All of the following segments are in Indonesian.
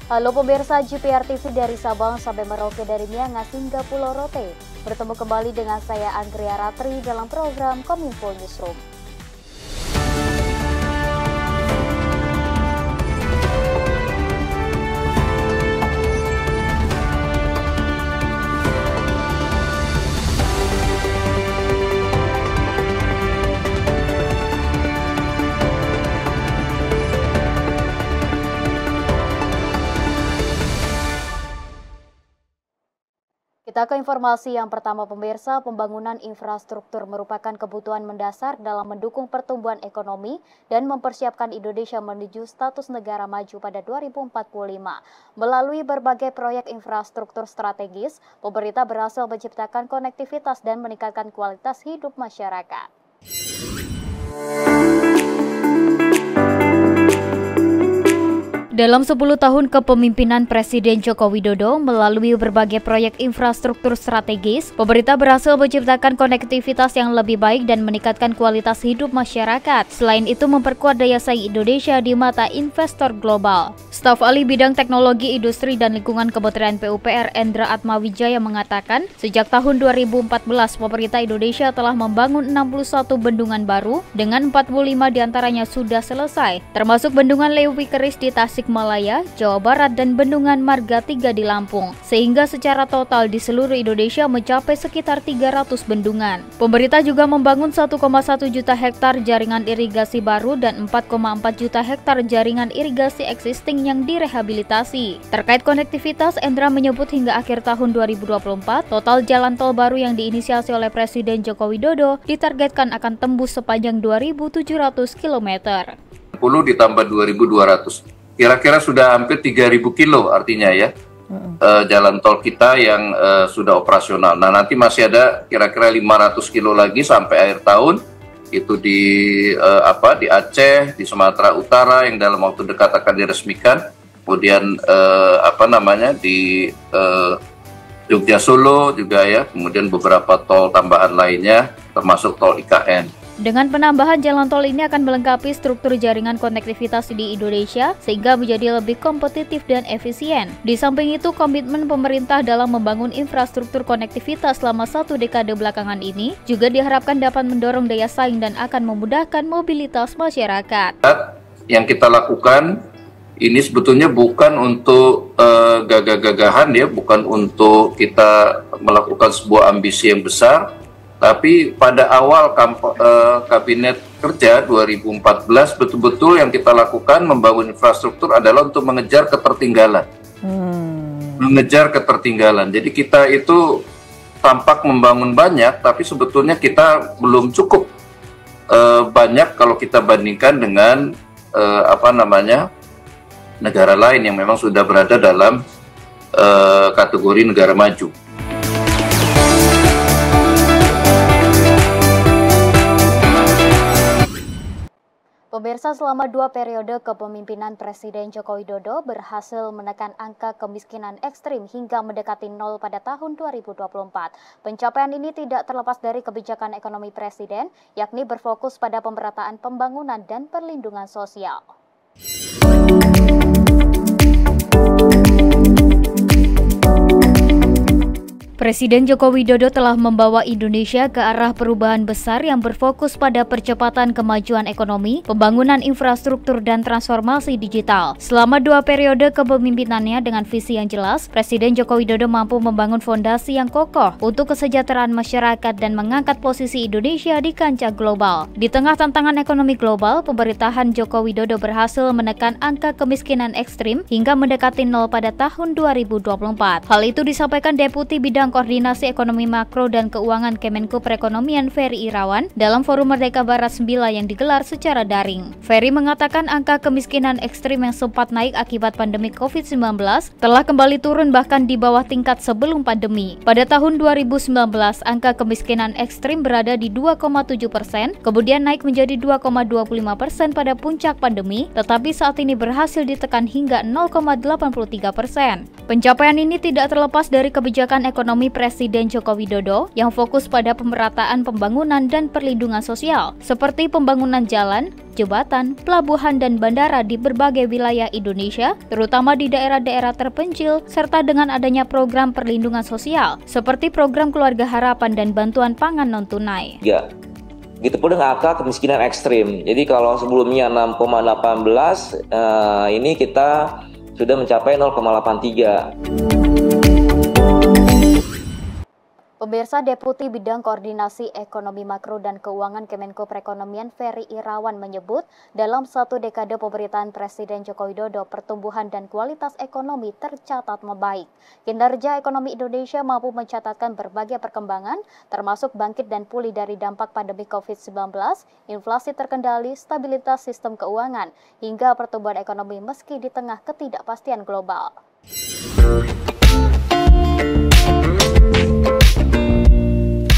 Halo pemirsa GPR TV dari Sabang sampai Merauke, dari Miangas hingga Pulau Rote. Bertemu kembali dengan saya Anggria Ratri dalam program Kominfo Newsroom. Kita ke informasi yang pertama pemirsa, pembangunan infrastruktur merupakan kebutuhan mendasar dalam mendukung pertumbuhan ekonomi dan mempersiapkan Indonesia menuju status negara maju pada 2045. Melalui berbagai proyek infrastruktur strategis, pemerintah berhasil menciptakan konektivitas dan meningkatkan kualitas hidup masyarakat. Dalam 10 tahun kepemimpinan Presiden Joko Widodo, melalui berbagai proyek infrastruktur strategis, pemerintah berhasil menciptakan konektivitas yang lebih baik dan meningkatkan kualitas hidup masyarakat. Selain itu, memperkuat daya saing Indonesia di mata investor global. Staf Ahli Bidang Teknologi Industri dan Lingkungan Kementerian PUPR Endra Atmawijaya mengatakan, sejak tahun 2014, pemerintah Indonesia telah membangun 61 bendungan baru, dengan 45 diantaranya sudah selesai, termasuk Bendungan Lewi Keris di Tasikmalaya, Jawa Barat, dan Bendungan Marga 3 di Lampung, sehingga secara total di seluruh Indonesia mencapai sekitar 300 bendungan. Pemerintah juga membangun 1,1 juta hektar jaringan irigasi baru dan 4,4 juta hektar jaringan irigasi existing yang direhabilitasi. Terkait konektivitas, Endra menyebut hingga akhir tahun 2024, total jalan tol baru yang diinisiasi oleh Presiden Joko Widodo ditargetkan akan tembus sepanjang 2.700 km. 10 ditambah 2.200. Kira-kira sudah hampir 3.000 kilo artinya ya, jalan tol kita yang sudah operasional. Nah, nanti masih ada kira-kira 500 kilo lagi sampai akhir tahun, itu di Aceh, di Sumatera Utara yang dalam waktu dekat akan diresmikan. Kemudian di Jogja Solo juga ya, kemudian beberapa tol tambahan lainnya termasuk tol IKN. Dengan penambahan jalan tol ini akan melengkapi struktur jaringan konektivitas di Indonesia sehingga menjadi lebih kompetitif dan efisien. Di samping itu, komitmen pemerintah dalam membangun infrastruktur konektivitas selama 1 dekade belakangan ini juga diharapkan dapat mendorong daya saing dan akan memudahkan mobilitas masyarakat. Yang kita lakukan ini sebetulnya bukan untuk gagah-gagahan ya, bukan untuk kita melakukan sebuah ambisi yang besar. Tapi pada awal Kabinet Kerja 2014, betul-betul yang kita lakukan membangun infrastruktur adalah untuk mengejar ketertinggalan. Mengejar ketertinggalan. Jadi kita itu tampak membangun banyak, tapi sebetulnya kita belum cukup banyak kalau kita bandingkan dengan negara lain yang memang sudah berada dalam kategori negara maju. Pemirsa, selama 2 periode kepemimpinan Presiden Joko Widodo berhasil menekan angka kemiskinan ekstrim hingga mendekati 0 pada tahun 2024. Pencapaian ini tidak terlepas dari kebijakan ekonomi Presiden, yakni berfokus pada pemerataan pembangunan dan perlindungan sosial. Presiden Joko Widodo telah membawa Indonesia ke arah perubahan besar yang berfokus pada percepatan kemajuan ekonomi, pembangunan infrastruktur, dan transformasi digital. Selama 2 periode kepemimpinannya dengan visi yang jelas, Presiden Joko Widodo mampu membangun fondasi yang kokoh untuk kesejahteraan masyarakat dan mengangkat posisi Indonesia di kancah global. Di tengah tantangan ekonomi global, pemerintahan Joko Widodo berhasil menekan angka kemiskinan ekstrim hingga mendekati 0 pada tahun 2024. Hal itu disampaikan Deputi Bidang Koordinasi Ekonomi Makro dan Keuangan Kemenko Perekonomian Ferry Irawan dalam Forum Merdeka Barat 9 yang digelar secara daring. Ferry mengatakan angka kemiskinan ekstrim yang sempat naik akibat pandemi COVID-19 telah kembali turun bahkan di bawah tingkat sebelum pandemi. Pada tahun 2019, angka kemiskinan ekstrim berada di 2,7%, kemudian naik menjadi 2,25% pada puncak pandemi, tetapi saat ini berhasil ditekan hingga 0,83%. Pencapaian ini tidak terlepas dari kebijakan ekonomi Presiden Joko Widodo yang fokus pada pemerataan pembangunan dan perlindungan sosial, seperti pembangunan jalan, jembatan, pelabuhan, dan bandara di berbagai wilayah Indonesia, terutama di daerah-daerah terpencil, serta dengan adanya program perlindungan sosial, seperti program Keluarga Harapan dan bantuan pangan non-tunai. Ya. Gitu pun dengan angka kemiskinan ekstrim. Jadi kalau sebelumnya 6,18, ini kita sudah mencapai 0,83. Pemirsa, Deputi Bidang Koordinasi Ekonomi Makro dan Keuangan Kemenko Perekonomian Ferry Irawan menyebut, dalam satu dekade pemerintahan Presiden Joko Widodo, pertumbuhan dan kualitas ekonomi tercatat membaik. Kinerja ekonomi Indonesia mampu mencatatkan berbagai perkembangan, termasuk bangkit dan pulih dari dampak pandemi COVID-19, inflasi terkendali, stabilitas sistem keuangan, hingga pertumbuhan ekonomi meski di tengah ketidakpastian global.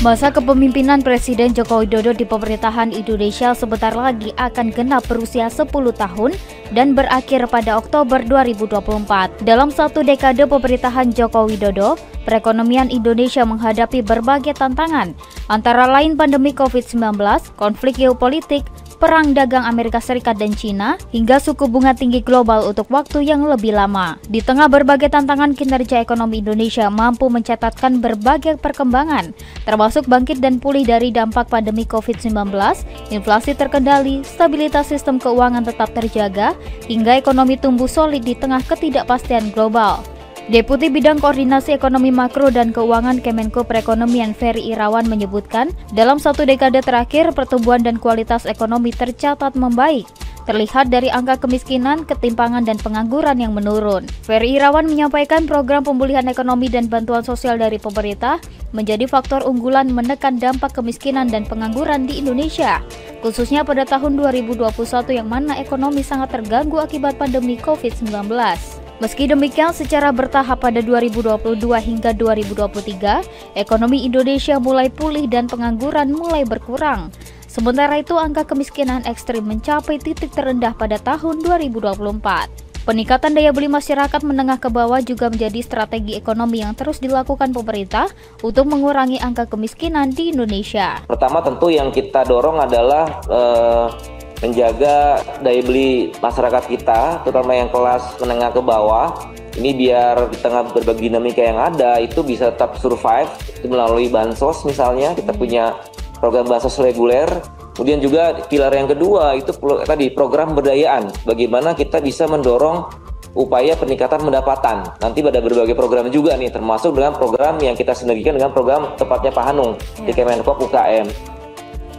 Masa kepemimpinan Presiden Joko Widodo di pemerintahan Indonesia sebentar lagi akan genap berusia 10 tahun dan berakhir pada Oktober 2024. Dalam satu dekade pemerintahan Joko Widodo, perekonomian Indonesia menghadapi berbagai tantangan, antara lain pandemi COVID-19, konflik geopolitik, perang dagang Amerika Serikat dan Cina, hingga suku bunga tinggi global untuk waktu yang lebih lama. Di tengah berbagai tantangan, kinerja ekonomi Indonesia mampu mencatatkan berbagai perkembangan, termasuk bangkit dan pulih dari dampak pandemi COVID-19, inflasi terkendali, stabilitas sistem keuangan tetap terjaga, hingga ekonomi tumbuh solid di tengah ketidakpastian global. Deputi Bidang Koordinasi Ekonomi Makro dan Keuangan Kemenko Perekonomian Ferry Irawan menyebutkan, dalam satu dekade terakhir pertumbuhan dan kualitas ekonomi tercatat membaik, terlihat dari angka kemiskinan, ketimpangan, dan pengangguran yang menurun. Ferry Irawan menyampaikan program pemulihan ekonomi dan bantuan sosial dari pemerintah menjadi faktor unggulan menekan dampak kemiskinan dan pengangguran di Indonesia, khususnya pada tahun 2021 yang mana ekonomi sangat terganggu akibat pandemi COVID-19. Meski demikian, secara bertahap pada 2022 hingga 2023, ekonomi Indonesia mulai pulih dan pengangguran mulai berkurang. Sementara itu, angka kemiskinan ekstrim mencapai titik terendah pada tahun 2024. Peningkatan daya beli masyarakat menengah ke bawah juga menjadi strategi ekonomi yang terus dilakukan pemerintah untuk mengurangi angka kemiskinan di Indonesia. Pertama tentu yang kita dorong adalah menjaga daya beli masyarakat kita, terutama yang kelas menengah ke bawah. Ini biar di tengah berbagai dinamika yang ada itu bisa tetap survive, itu melalui bansos misalnya. Kita punya program bansos reguler. Kemudian juga pilar yang kedua itu tadi program pemberdayaan. Bagaimana kita bisa mendorong upaya peningkatan pendapatan. Nanti ada berbagai program juga nih, termasuk dengan program yang kita sinergikan dengan program tepatnya Pak Hanung di Kemenko UKM.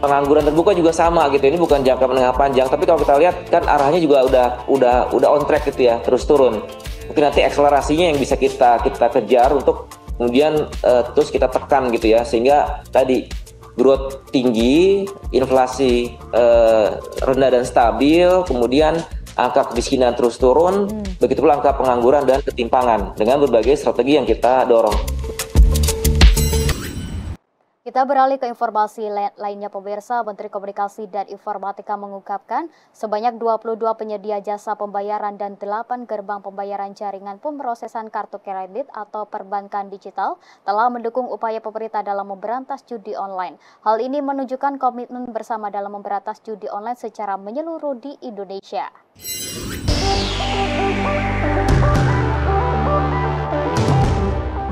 Pengangguran terbuka juga sama gitu. Ini bukan jangka menengah panjang, tapi kalau kita lihat kan arahnya juga udah on track gitu ya, terus turun. Mungkin nanti akselerasinya yang bisa kita kejar untuk kemudian terus kita tekan gitu ya, sehingga tadi growth tinggi, inflasi rendah dan stabil, kemudian angka kemiskinan terus turun, begitu pula angka pengangguran dan ketimpangan dengan berbagai strategi yang kita dorong. Kita beralih ke informasi lainnya, pemirsa. Menteri Komunikasi dan Informatika mengungkapkan sebanyak 22 penyedia jasa pembayaran dan 8 gerbang pembayaran jaringan pemrosesan kartu kredit atau perbankan digital telah mendukung upaya pemerintah dalam memberantas judi online. Hal ini menunjukkan komitmen bersama dalam memberantas judi online secara menyeluruh di Indonesia.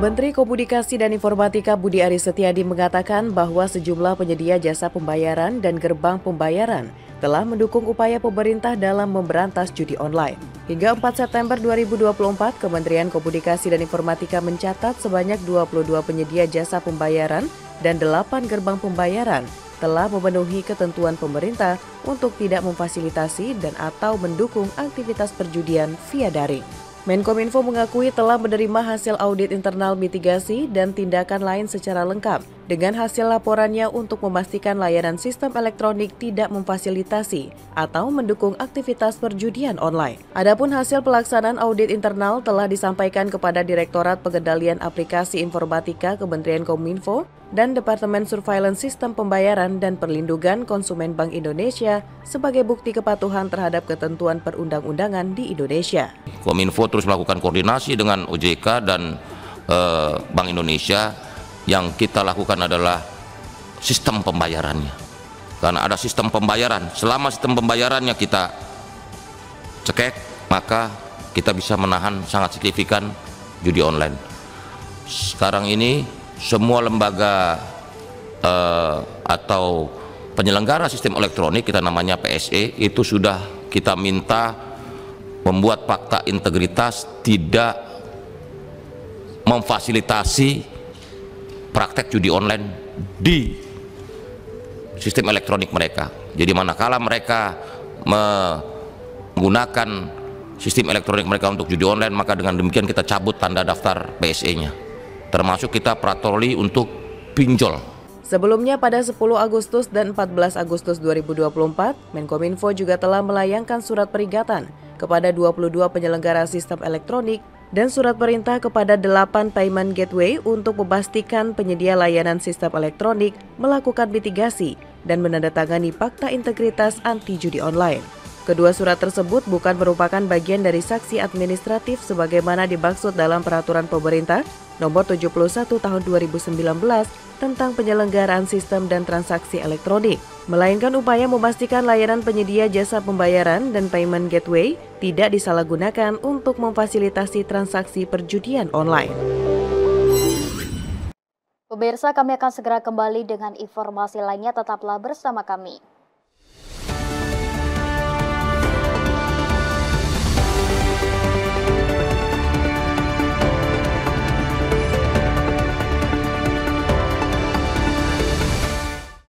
Menteri Komunikasi dan Informatika Budi Aris Setiadi mengatakan bahwa sejumlah penyedia jasa pembayaran dan gerbang pembayaran telah mendukung upaya pemerintah dalam memberantas judi online. Hingga 4 September 2024, Kementerian Komunikasi dan Informatika mencatat sebanyak 22 penyedia jasa pembayaran dan 8 gerbang pembayaran telah memenuhi ketentuan pemerintah untuk tidak memfasilitasi dan atau mendukung aktivitas perjudian via daring. Menkominfo mengakui telah menerima hasil audit internal mitigasi dan tindakan lain secara lengkap dengan hasil laporannya untuk memastikan layanan sistem elektronik tidak memfasilitasi atau mendukung aktivitas perjudian online. Adapun hasil pelaksanaan audit internal telah disampaikan kepada Direktorat Pengendalian Aplikasi Informatika Kementerian Kominfo dan Departemen Surveillance Sistem Pembayaran dan Perlindungan Konsumen Bank Indonesia sebagai bukti kepatuhan terhadap ketentuan perundang-undangan di Indonesia. Kominfo terus melakukan koordinasi dengan OJK dan Bank Indonesia. Yang kita lakukan adalah sistem pembayarannya. Karena ada sistem pembayaran, selama sistem pembayarannya kita cekek, maka kita bisa menahan sangat signifikan judi online. Sekarang ini semua lembaga atau penyelenggara sistem elektronik, kita namanya PSE, itu sudah kita minta membuat fakta integritas, tidak memfasilitasi praktek judi online di sistem elektronik mereka. Jadi manakala mereka menggunakan sistem elektronik mereka untuk judi online, maka dengan demikian kita cabut tanda daftar PSE-nya. Termasuk kita patroli untuk pinjol. Sebelumnya pada 10 Agustus dan 14 Agustus 2024, Menkominfo juga telah melayangkan surat peringatan kepada 22 penyelenggara sistem elektronik dan surat perintah kepada 8 payment gateway untuk memastikan penyedia layanan sistem elektronik melakukan mitigasi dan menandatangani fakta integritas anti judi online. Kedua surat tersebut bukan merupakan bagian dari sanksi administratif sebagaimana dimaksud dalam Peraturan Pemerintah Nomor 71 Tahun 2019 tentang penyelenggaraan sistem dan transaksi elektronik, melainkan upaya memastikan layanan penyedia jasa pembayaran dan payment gateway tidak disalahgunakan untuk memfasilitasi transaksi perjudian online. Pemirsa, kami akan segera kembali dengan informasi lainnya, tetaplah bersama kami.